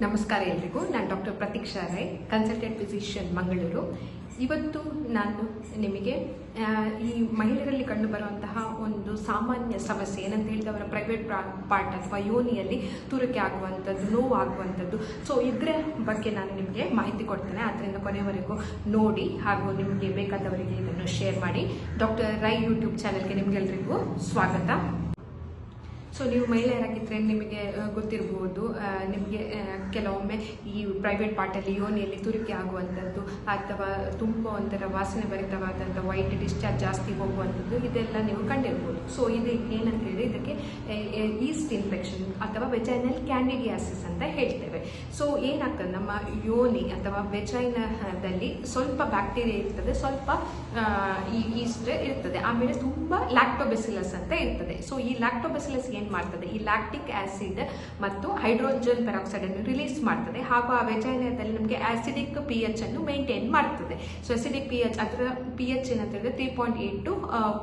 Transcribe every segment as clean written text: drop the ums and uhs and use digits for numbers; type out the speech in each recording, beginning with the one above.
ನಮಸ್ಕಾರ ಎಲ್ರಿಗೂ. ನಾನು doctor Pratiksha Rai, consultant physician, Mangaluru. ಇವತ್ತು ನಾನು ನಿಮಗೆ ಈ ಮಹಿಳೆಯರಲ್ಲಿ ಕಂಡುಬರುವಂತಹ ಒಂದು ಸಾಮಾನ್ಯ ಸಮಸ್ಯೆ ಏನಂತ ಹೇಳಿದ್ರೆ ಅವರ ಪ್ರೈವೇಟ್ ಪಾರ್ಟ್ ಅಥವಾ ಯೋನಿಯಲ್ಲಿ ತುರಿಕೆ ಆಗುವಂಥದ್ದು, ನೋವು ಆಗುವಂಥದ್ದು. ಸೊ ಇದರ ಬಗ್ಗೆ ನಾನು ನಿಮಗೆ ಮಾಹಿತಿ ಕೊಡ್ತೇನೆ. ಅದರಿಂದ ಕೊನೆವರೆಗೂ ನೋಡಿ ಹಾಗೂ ನಿಮಗೆ ಬೇಕಾದವರಿಗೆ ಇದನ್ನು ಶೇರ್ ಮಾಡಿ. ಡಾಕ್ಟರ್ ರೈ ಯೂಟ್ಯೂಬ್ ಚಾನೆಲ್ಗೆ ನಿಮಗೆಲ್ಲರಿಗೂ ಸ್ವಾಗತ. ಸೊ ನೀವು ಮಹಿಳೆಯರಾಗಿದ್ದರೆ ನಿಮಗೆ ಗೊತ್ತಿರಬಹುದು, ನಿಮಗೆ ಕೆಲವೊಮ್ಮೆ ಈ ಪ್ರೈವೇಟ್ ಪಾರ್ಟಲ್ಲಿ ಯೋನಿಯಲ್ಲಿ ತುರಿಕೆ ಆಗುವಂಥದ್ದು ಅಥವಾ ತುಂಬ ಒಂಥರ ವಾಸನೆ ಭರಿತವಾದಂಥ ವೈಟ್ ಡಿಸ್ಚಾರ್ಜ್ ಜಾಸ್ತಿ ಹೋಗುವಂಥದ್ದು, ಇದೆಲ್ಲ ನೀವು ಕಂಡಿರ್ಬೋದು. ಸೊ ಇದು ಏನಂತ ಹೇಳಿದ್ರೆ ಇದಕ್ಕೆ ಈಸ್ಟ್ ಇನ್ಫೆಕ್ಷನ್ ಅಥವಾ ವೆಜೈನಲ್ ಕ್ಯಾಂಡಿಡಿಯಾಸಿಸ್ ಅಂತ ಹೇಳ್ತೇವೆ. ಸೊ ಏನಾಗ್ತದೆ, ನಮ್ಮ ಯೋನಿ ಅಥವಾ ವೆಜೈನದಲ್ಲಿ ಸ್ವಲ್ಪ ಬ್ಯಾಕ್ಟೀರಿಯಾ ಇರ್ತದೆ, ಸ್ವಲ್ಪ ಈ ಈಸ್ಟ್ ಇರ್ತದೆ, ಆಮೇಲೆ ತುಂಬ ಲ್ಯಾಕ್ಟೋಬೆಸಿಲಸ್ ಅಂತ ಇರ್ತದೆ. ಸೊ ಈ ಲ್ಯಾಕ್ಟೋಬೆಸಿಲಸ್ ಏನು ಮಾಡ್ತದೆ, ಈ ಲ್ಯಾಕ್ಟಿಕ್ ಆಸಿಡ್ ಮತ್ತು ಹೈಡ್ರೋಜನ್ ಪೆರಾಕ್ಸೈಡ್ ಅನ್ನು ರಿಲೀಸ್ ಮಾಡ್ತದೆ ಹಾಗೂ ಆ ವೆಜೈನದಲ್ಲಿ ನಮಗೆ ಆಸಿಡಿಕ್ pH ಅನ್ನು ಮೇಂಟೈನ್ ಮಾಡ್ತದೆ. ಸೊ ಆಸಿಡಿಕ್ pH, ಅದರ pH ಏನಂತ ಹೇಳಿದ್ರೆ 3.8 to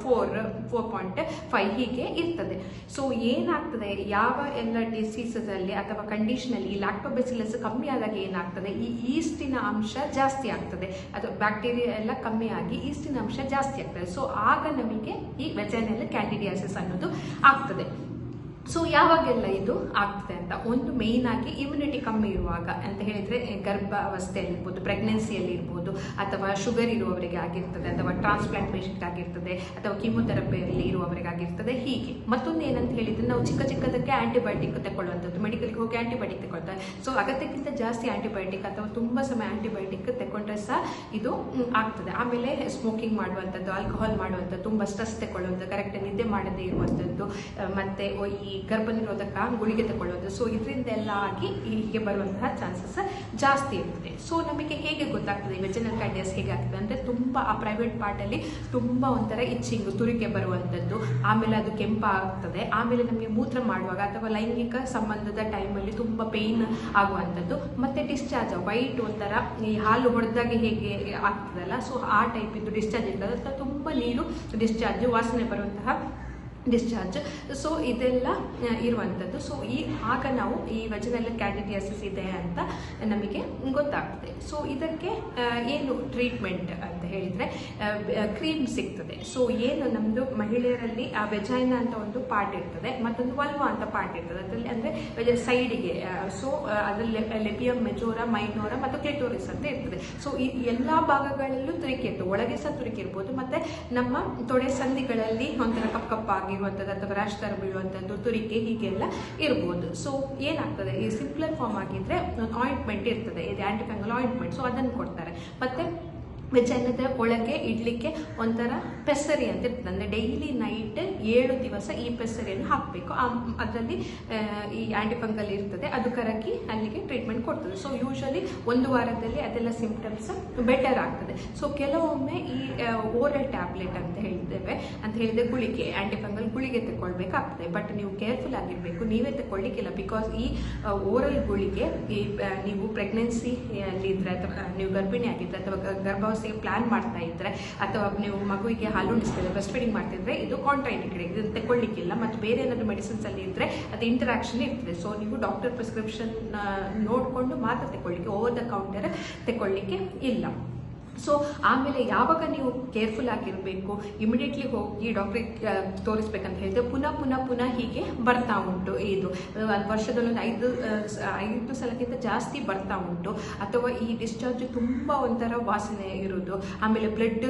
4.5 ಹೀಗೆ ಇರ್ತದೆ. ಸೊ ಏನಾಗ್ತದೆ, ಯಾವ ಎಲ್ಲ ಡಿಸೀಸಸ್ ಅಲ್ಲಿ ಅಥವಾ ಕಂಡೀಷನ್ ಅಲ್ಲಿ ಈ ಲ್ಯಾಕ್ಟೋಬೆಸಿಲಸ್ ಕಮ್ಮಿ ಆದಾಗ ಏನಾಗ್ತದೆ, ಈ ಈಸ್ಟಿನ ಅಂಶ ಜಾಸ್ತಿ ಆಗ್ತದೆ, ಅದು ಬ್ಯಾಕ್ಟೀರಿಯಾ ಎಲ್ಲ ಕಮ್ಮಿ ಆಗಿ ಈಸ್ಟಿನ ಅಂಶ ಜಾಸ್ತಿ ಆಗ್ತದೆ. ಸೊ ಆಗ ನಮಗೆ ಈ ವೆಜೈನಲ್ ಕ್ಯಾಂಡಿಡಿಯಾಸಿಸ್ ಅನ್ನೋದು ಆಗ್ತದೆ. ಸೊ ಯಾವಾಗೆಲ್ಲ ಇದು ಆಗ್ತದೆ ಅಂತ, ಒಂದು ಮೇಯ್ನ್ ಆಗಿ ಇಮ್ಯುನಿಟಿ ಕಮ್ಮಿ ಇರುವಾಗ ಅಂತ ಹೇಳಿದ್ರೆ ಗರ್ಭಾವಸ್ಥೆಯಲ್ಲಿ ಇರ್ಬೋದು, ಪ್ರೆಗ್ನೆನ್ಸಿಯಲ್ಲಿ ಇರ್ಬೋದು, ಅಥವಾ ಶುಗರ್ ಇರುವವರಿಗೆ ಆಗಿರ್ತದೆ, ಅಥವಾ ಟ್ರಾನ್ಸ್ಪ್ಲಾಂಟ್ ಪೇಷಂಟ್ ಆಗಿರ್ತದೆ, ಅಥವಾ ಕೀಮೊಥೆರಪಿಯಲ್ಲಿ ಇರುವವರಿಗೆ ಆಗಿರ್ತದೆ. ಹೀಗೆ ಮತ್ತೊಂದು ಏನಂತ ಹೇಳಿದ್ರೆ, ನಾವು ಚಿಕ್ಕದಕ್ಕೆ ಆಂಟಿಬಯೋಟಿಕ್ ತಗೊಳ್ಳುವಂಥದ್ದು, ಮೆಡಿಕಲ್ಗೆ ಹೋಗಿ ಆಂಟಿಬಯೋಟಿಕ್ ತಗೊಳ್ತಾರೆ. ಸೊ ಅಗತ್ಯಕ್ಕಿಂತ ಜಾಸ್ತಿ ಆಂಟಿಬಯೋಟಿಕ್ ಅಥವಾ ತುಂಬ ಸಮಯ ಆಂಟಿಬಯೋಟಿಕ್ ತಗೊಂಡ್ರೆ ಸಹ ಇದು ಆಗ್ತದೆ. ಆಮೇಲೆ ಸ್ಮೋಕಿಂಗ್ ಮಾಡುವಂಥದ್ದು, ಆಲ್ಕೋಹಾಲ್ ಮಾಡುವಂಥದ್ದು, ತುಂಬ ಸ್ಟ್ರೆಸ್ ತಗೊಳ್ಳುವಂಥದ್ದು, ಕರೆಕ್ಟ್ ನಿದ್ದೆ ಮಾಡದೇ ಇರುವಂಥದ್ದು, ಮತ್ತೆ ಈ ಗರ್ಭನಿರೋಧಕ ಗುಳಿಗೆ ತಗೊಳ್ಳೋದು. ಸೊ ಇದರಿಂದೆಲ್ಲ ಆಗಿ ಹೀಗೆ ಬರುವಂತಹ ಚಾನ್ಸಸ್ ಜಾಸ್ತಿ ಇರ್ತದೆ. ಸೊ ನಮಗೆ ಹೇಗೆ ಗೊತ್ತಾಗ್ತದೆ ಈ ವೆಜೈನಲ್ ಕ್ಯಾಂಡಿಡಿಯಾಸಿಸ್ ಹೇಗೆ ಆಗ್ತದೆ ಅಂದರೆ, ತುಂಬ ಆ ಪ್ರೈವೇಟ್ ಪಾರ್ಟಲ್ಲಿ ತುಂಬ ಒಂಥರ ಇಚ್ಚಿಂಗ್, ತುರಿಕೆ ಬರುವಂಥದ್ದು, ಆಮೇಲೆ ಅದು ಕೆಂಪಾಗ್ತದೆ, ಆಮೇಲೆ ನಮಗೆ ಮೂತ್ರ ಮಾಡುವಾಗ ಅಥವಾ ಲೈಂಗಿಕ ಸಂಬಂಧದ ಟೈಮಲ್ಲಿ ತುಂಬ ಪೇಯ್ನ್ ಆಗುವಂಥದ್ದು, ಮತ್ತೆ ಡಿಸ್ಚಾರ್ಜ್ ವೈಟ್ ಒಂಥರ ಈ ಹಾಲು ಹೊಡೆದಾಗೆ ಹೇಗೆ ಆಗ್ತದಲ್ಲ, ಸೊ ಆ ಟೈಪ್ ಇದು ಡಿಸ್ಚಾರ್ಜ್ ಇರ್ತದೆ, ಅಥವಾ ತುಂಬ ನೀರು ಡಿಸ್ಚಾರ್ಜ್, ವಾಸನೆ ಬರುವಂತಹ ಡಿಸ್ಚಾರ್ಜ್. ಸೊ ಇದೆಲ್ಲ ಇರುವಂಥದ್ದು. ಸೊ ಆಗ ನಾವು ಈ ವೆಜೈನಲ್ ಕ್ಯಾಂಡಿಡಿಯಾಸಿಸ್ ಇದೆ ಅಂತ ನಮಗೆ ಗೊತ್ತಾಗ್ತದೆ. ಸೊ ಇದಕ್ಕೆ ಏನು ಟ್ರೀಟ್ಮೆಂಟ್ ಅಂತ ಹೇಳಿದರೆ, ಕ್ರೀಮ್ ಸಿಗ್ತದೆ. ಸೊ ಏನು ನಮ್ಮದು ಮಹಿಳೆಯರಲ್ಲಿ ಆ ವೆಜೈನ ಅಂತ ಒಂದು ಪಾರ್ಟ್ ಇರ್ತದೆ, ಮತ್ತೊಂದು ವಲ್ವ ಅಂತ ಪಾರ್ಟ್ ಇರ್ತದೆ, ಅದರಲ್ಲಿ ಅಂದರೆ ಸೈಡಿಗೆ. ಸೊ ಅದರಲ್ಲಿ ಲೆಬಿಯಮ್ ಮೆಜೋರಾ, ಮೈನೋರಾ ಮತ್ತು ಕ್ಲಿಟೋರಿಸ್ ಅಂತ ಇರ್ತದೆ. ಸೊ ಈ ಎಲ್ಲ ಭಾಗಗಳಲ್ಲೂ ತುರಿಕೆ ಇರ್ತದೆ, ಒಳಗೆ ಸಹ ತುರಿಕೆ ಇರ್ಬೋದು, ಮತ್ತು ನಮ್ಮ ತೊಡೆ ಸಂಧಿಗಳಲ್ಲಿ ಒಂಥರ ಕಪ್ಪಾಗಿರುವಂಥದ್ದು ಅಥವಾ ರ್ಯಾಶ್ ಥರ ಬೀಳುವಂಥದ್ದು, ತುರಿಕೆ ಹೀಗೆಲ್ಲ ಇರ್ಬೋದು. ಸೊ ಏನಾಗ್ತದೆ, ಈ ಸಿಂಪ್ಲರ್ ಫಾರ್ಮ್ ಆಗಿದ್ರೆ ಆಯಿಂಟ್ಮೆಂಟ್ ಇರ್ತದೆ, ಇದು ಆಂಟಿಫಂಗಲ್ ಆಯಿಂಟ್ಮೆಂಟ್. ಸೊ ಅದನ್ನು ಕೊಡ್ತಾರೆ. ಮತ್ತೆ ವೆಜೈನದ ಒಳಗೆ ಇಡ್ಲಿಕ್ಕೆ ಒಂಥರ ಪೆಸರಿ ಅಂತ ಇರ್ತದೆ, ಅಂದರೆ ಡೈಲಿ ನೈಟ್ 7 ದಿವಸ ಈ ಪೆಸರಿಯನ್ನು ಹಾಕಬೇಕು. ಅದರಲ್ಲಿ ಈ ಆಂಟಿಫಂಗಲ್ ಇರ್ತದೆ, ಅದು ಕರಗಿ ಅಲ್ಲಿಗೆ ಟ್ರೀಟ್ಮೆಂಟ್ ಕೊಡ್ತದೆ. ಸೊ ಯೂಶಲಿ 1 ವಾರದಲ್ಲಿ ಅದೆಲ್ಲ ಸಿಂಪ್ಟಮ್ಸ್ ಬೆಟರ್ ಆಗ್ತದೆ. ಸೊ ಕೆಲವೊಮ್ಮೆ ಈ ಓರಲ್ ಟ್ಯಾಬ್ಲೆಟ್ ಅಂತ ಹೇಳಿದ್ರೆ ಗುಳಿಗೆ, ಆಂಟಿಫಂಗಲ್ ಗುಳಿಗೆ ತಗೊಳ್ಬೇಕಾಗ್ತದೆ. ಬಟ್ ನೀವು ಕೇರ್ಫುಲ್ ಆಗಿರಬೇಕು, ನೀವೇ ತಗೊಳ್ಳಿಕ್ಕಿಲ್ಲ. ಬಿಕಾಸ್ ಈ ಓರಲ್ ಗುಳಿಗೆ ಈ ನೀವು ಪ್ರೆಗ್ನೆನ್ಸಿಯಲ್ಲಿ ಇದ್ರೆ, ಅಥವಾ ನೀವು ಗರ್ಭಿಣಿ ಆಗಿದ್ರೆ, ಅಥವಾ ಗರ್ಭಾವಸ್ಥೆಗೆ ಪ್ಲಾನ್ ಮಾಡ್ತಾ ಇದ್ರೆ, ಅಥವಾ ನೀವು ಮಗುವಿಗೆ ಹಾಲು ಉಣಿಸ್ತಿದ್ರೆ, ಬ್ರೆಸ್ಟ್ ಫೀಡಿಂಗ್ ಮಾಡ್ತಿದ್ರೆ, ಇದು ಕಾಂಟ್ರಾಇಂಡಿಕೇಟೆಡ್, ಇದನ್ನು ತಗೊಳ್ಳಿಕ್ಕಿಲ್ಲ. ಮತ್ತು ಬೇರೆ ಏನಾದರೂ ಮೆಡಿಸಿನ್ಸ್ ಅಲ್ಲಿ ಇದ್ರೆ ಅದು ಇಂಟರಾಕ್ಷನ್ ಇರ್ತದೆ. ಸೊ ನೀವು ಡಾಕ್ಟರ್ ಪ್ರಿಸ್ಕ್ರಿಪ್ಷನ್ ನೋಡಿಕೊಂಡು ಮಾತ್ರ ತಗೊಳ್ಳಿಕ್ಕೆ, ಓವರ್ ದ ಕೌಂಟರ್ ತಗೊಳ್ಳಿಕ್ಕೆ ಇಲ್ಲ. ಸೊ ಆಮೇಲೆ ಯಾವಾಗ ನೀವು ಕೇರ್ಫುಲ್ ಆಗಿರಬೇಕು, ಇಮಿಡಿಯೇಟ್ಲಿ ಹೋಗಿ ಡಾಕ್ಟ್ರಿಗೆ ತೋರಿಸ್ಬೇಕಂತ ಹೇಳಿದ್ರೆ, ಪುನಃ ಹೀಗೆ ಬರ್ತಾ ಉಂಟು, ಇದು ವರ್ಷದಲ್ಲೊಂದು 5 ಸಲಕ್ಕಿಂತ ಜಾಸ್ತಿ ಬರ್ತಾ ಉಂಟು, ಅಥವಾ ಈ ಡಿಸ್ಚಾರ್ಜ್ ತುಂಬ ಒಂಥರ ವಾಸನೆ ಇರೋದು, ಆಮೇಲೆ ಬ್ಲಡ್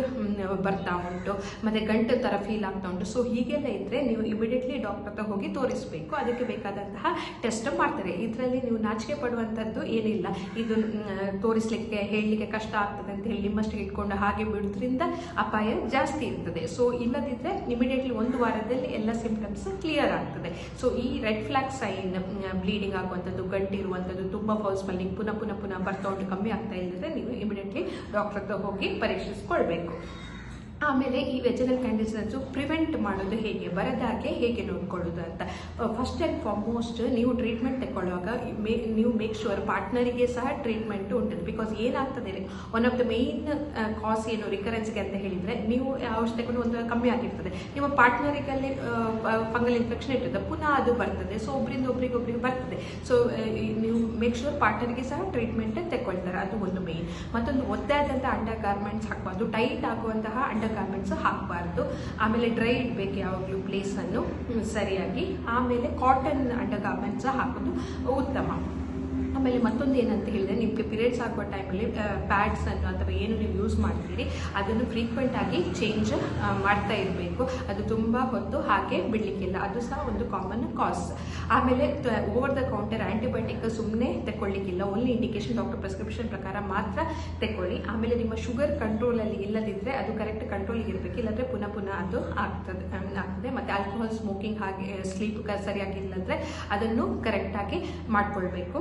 ಬರ್ತಾ ಉಂಟು, ಮತ್ತು ಗಂಟು ಥರ ಫೀಲ್ ಆಗ್ತಾ ಉಂಟು. ಸೊ ಹೀಗೆಲ್ಲ ಇದ್ದರೆ ನೀವು ಇಮಿಡಿಯೇಟ್ಲಿ ಡಾಕ್ಟರ್ ಹತ್ರ ಹೋಗಿ ತೋರಿಸಬೇಕು. ಅದಕ್ಕೆ ಬೇಕಾದಂತಹ ಟೆಸ್ಟ್ ಮಾಡ್ತಾರೆ. ಇದರಲ್ಲಿ ನೀವು ನಾಚಿಕೆ ಪಡುವಂಥದ್ದು ಏನಿಲ್ಲ. ಇದು ತೋರಿಸಲಿಕ್ಕೆ ಹೇಳಲಿಕ್ಕೆ ಕಷ್ಟ ಆಗ್ತದೆ ಅಂತ ಹೇಳಿ ನಿಮ್ಮಷ್ಟಕ್ಕೆ ಇಟ್ಕೊಂಡು ಹಾಗೆ ಬಿಡೋದ್ರಿಂದ ಅಪಾಯ ಜಾಸ್ತಿ ಇರ್ತದೆ. ಸೊ ಇಲ್ಲದಿದ್ದರೆ ಇಮಿಡಿಯೇಟ್ಲಿ 1 ವಾರದಲ್ಲಿ ಎಲ್ಲ ಸಿಂಪ್ಟಮ್ಸ್ ಕ್ಲಿಯರ್ ಆಗ್ತದೆ. ಸೊ ಈ ರೆಡ್ ಫ್ಲಾಗ್ ಸೈನ್, ಬ್ಲೀಡಿಂಗ್ ಆಗುವಂಥದ್ದು, ಗಂಟಿರುವಂಥದ್ದು, ತುಂಬ ಫೌಲ್ ಸ್ಮೆಲ್ಲಿಂಗ್, ಪುನಃ ಬರ್ತಾ ಉಂಟು, ಕಮ್ಮಿ ಆಗ್ತಾ ಇಲ್ಲದ್ರೆ ನೀವು ಇಮಿಡಿಯೇಟ್ಲಿ ಡಾಕ್ಟರ್ ಹತ್ರ ಹೋಗಿ ಪರೀಕ್ಷಿಸ್ಕೊಳ್ಬೇಕು. ಆಮೇಲೆ ಈ ವೆಜೈನಲ್ ಕ್ಯಾಂಡಿಡಿಯಾಸಿಸ್ ಪ್ರಿವೆಂಟ್ ಮಾಡೋದು ಹೇಗೆ, ಬರದಾಗೆ ಹೇಗೆ ನೋಡ್ಕೊಳ್ಳೋದು ಅಂತ, ಫಸ್ಟ್ ಆ್ಯಂಡ್ ಫಾರ್ಮೋಸ್ಟ್ ನೀವು ಟ್ರೀಟ್ಮೆಂಟ್ ತಗೊಳ್ಳುವಾಗ ನೀವು ಮೇಕ್ ಶೂರ್ ಪಾರ್ಟ್ನರಿಗೆ ಸಹ ಟ್ರೀಟ್ಮೆಂಟ್ ಉಂಟು. ಬಿಕಾಸ್ ಏನಾಗ್ತದೆ, one of the main cause ಏನು ರಿಕರೆನ್ಸ್ಗೆ ಅಂತ ಹೇಳಿದರೆ, ನೀವು ಔಷಧಿ ತಗೊಂಡು ಒಂದು ಕಮ್ಮಿ ಆಗಿರ್ತದೆ, ನಿಮ್ಮ ಪಾರ್ಟ್ನರಿಗಲ್ಲಿ ಫಂಗಲ್ ಇನ್ಫೆಕ್ಷನ್ ಇರ್ತದೆ, ಪುನಃ ಅದು ಬರ್ತದೆ. ಸೊ ಒಬ್ಬರಿಂದ ಒಬ್ರಿಗೆ ಬರ್ತದೆ. ಸೊ ನೀವು ಮೇಕ್ ಶೂರ್ ಪಾರ್ಟ್ನರ್ಗೆ ಸಹ ಟ್ರೀಟ್ಮೆಂಟ್ ತಗೊಳ್ತಾರೆ, ಅದು ಒಂದು ಮೇನ್. ಮತ್ತೊಂದು ಒದ್ದಾದಂಥ ಅಂಡರ್ ಗಾರ್ಮೆಂಟ್ಸ್ ಹಾಕಬಾರ್ದು, ಟೈಟ್ ಆಗುವಂತಹ ಅಂಡರ್ ಗಾರ್ಮೆಂಟ್ಸ್ ಹಾಕಬಾರ್ದು. ಆಮೇಲೆ ಡ್ರೈ ಇಡಬೇಕು ಯಾವಾಗಲೂ ಪ್ಲೇಸನ್ನು ಸರಿಯಾಗಿ. ಆಮೇಲೆ ಕಾಟನ್ ಅಂಡರ್ ಗಾರ್ಮೆಂಟ್ಸ್ ಹಾಕೋದು ಉತ್ತಮ. ಆಮೇಲೆ ಮತ್ತೊಂದು ಏನಂತ ಹೇಳಿದ್ರೆ, ನಿಮಗೆ ಪೀರಿಯಡ್ಸ್ ಆಗುವ ಟೈಮಲ್ಲಿ ಪ್ಯಾಡ್ಸನ್ನು ಅಥವಾ ಏನು ನೀವು ಯೂಸ್ ಮಾಡ್ತೀರಿ ಅದನ್ನು ಫ್ರೀಕ್ವೆಂಟಾಗಿ ಚೇಂಜ್ ಮಾಡ್ತಾ ಇರಬೇಕು. ಅದು ತುಂಬ ಹೊತ್ತು ಹಾಗೆ ಬಿಡಲಿಕ್ಕಿಲ್ಲ, ಅದು ಸಹ ಒಂದು ಕಾಮನ್ ಕಾಸ್. ಆಮೇಲೆ ಓವರ್ ದ ಕೌಂಟರ್ ಆ್ಯಂಟಿಬಯೋಟಿಕ್ ಸುಮ್ಮನೆ ತಗೊಳ್ಳಿಕ್ಕಿಲ್ಲ, ಓನ್ಲಿ ಇಂಡಿಕೇಶನ್ ಡಾಕ್ಟರ್ ಪ್ರಿಸ್ಕ್ರಿಪ್ಷನ್ ಪ್ರಕಾರ ಮಾತ್ರ ತಗೊಳ್ಳಿ. ಆಮೇಲೆ ನಿಮ್ಮ ಶುಗರ್ ಕಂಟ್ರೋಲಲ್ಲಿ ಇಲ್ಲದಿದ್ದರೆ ಅದು ಕರೆಕ್ಟ್ ಕಂಟ್ರೋಲಿಗೆ ಇರಬೇಕು, ಇಲ್ಲಾಂದರೆ ಪುನಃ ಅದು ಆಗ್ತದೆ. ಮತ್ತು ಆಲ್ಕೋಹಾಲ್ ಸ್ಮೋಕಿಂಗ್ ಹಾಗೆ ಸ್ಲೀಪ್ ಸರಿಯಾಗಿಲ್ಲಂದರೆ ಅದನ್ನು ಕರೆಕ್ಟಾಗಿ ಮಾಡಿಕೊಳ್ಬೇಕು.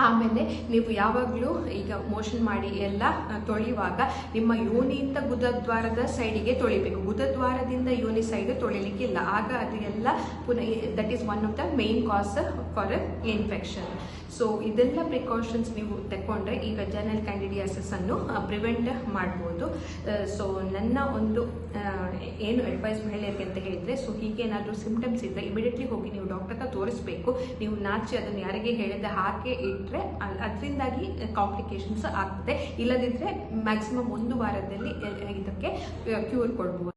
ಆಮೇಲೆ ನೀವು ಯಾವಾಗಲೂ ಈಗ ಮೋಷನ್ ಮಾಡಿ ಎಲ್ಲ ತೊಳೆಯುವಾಗ ನಿಮ್ಮ ಯೋನಿಯಿಂದ ಗುದದ್ವಾರದ ಸೈಡಿಗೆ ತೊಳಿಬೇಕು, ಗುದದ್ವಾರದಿಂದ ಯೋನಿ ಸೈಡ್ ತೊಳಿಲಿಕ್ಕಿಲ್ಲ, ಆಗ ಅದು ಎಲ್ಲ ಪುನಃ that is one of the main cause for infection. So ಇದೆಲ್ಲ ಪ್ರಿಕಾಷನ್ಸ್ ನೀವು ತಗೊಂಡ್ರೆ ಈ ವೆಜೈನಲ್ ಕ್ಯಾಂಡಿಡಿಯಾಸಿಸ್ ಅನ್ನು ಪ್ರಿವೆಂಟ್ ಮಾಡ್ಬೋದು. ಸೊ ನನ್ನ ಒಂದು ಏನು ಅಡ್ವೈಸ್ ಮಹಿಳೆಯರಿಗೆ ಅಂತ ಹೇಳಿದರೆ, ಸೊ ಹೀಗೇನಾದರೂ ಸಿಂಪ್ಟಮ್ಸ್ ಇದ್ದರೆ ಇಮಿಡಿಯೇಟ್ಲಿ ಹೋಗಿ ನೀವು ಡಾಕ್ಟರ್ನ ತೋರಿಸ್ಬೇಕು. ನೀವು ನಾಚಿ ಅದನ್ನು ಯಾರಿಗೆ ಹೇಳಿದೆ ಹಾಗೆ ಇಟ್ಟರೆ ಅದರಿಂದಾಗಿ ಕಾಂಪ್ಲಿಕೇಶನ್ಸ್ ಆಗ್ತದೆ. ಇಲ್ಲದಿದ್ದರೆ ಮ್ಯಾಕ್ಸಿಮಮ್ 1 ವಾರದಲ್ಲಿ ಇದಕ್ಕೆ ಕ್ಯೂರ್ ಕೊಡ್ಬೋದು.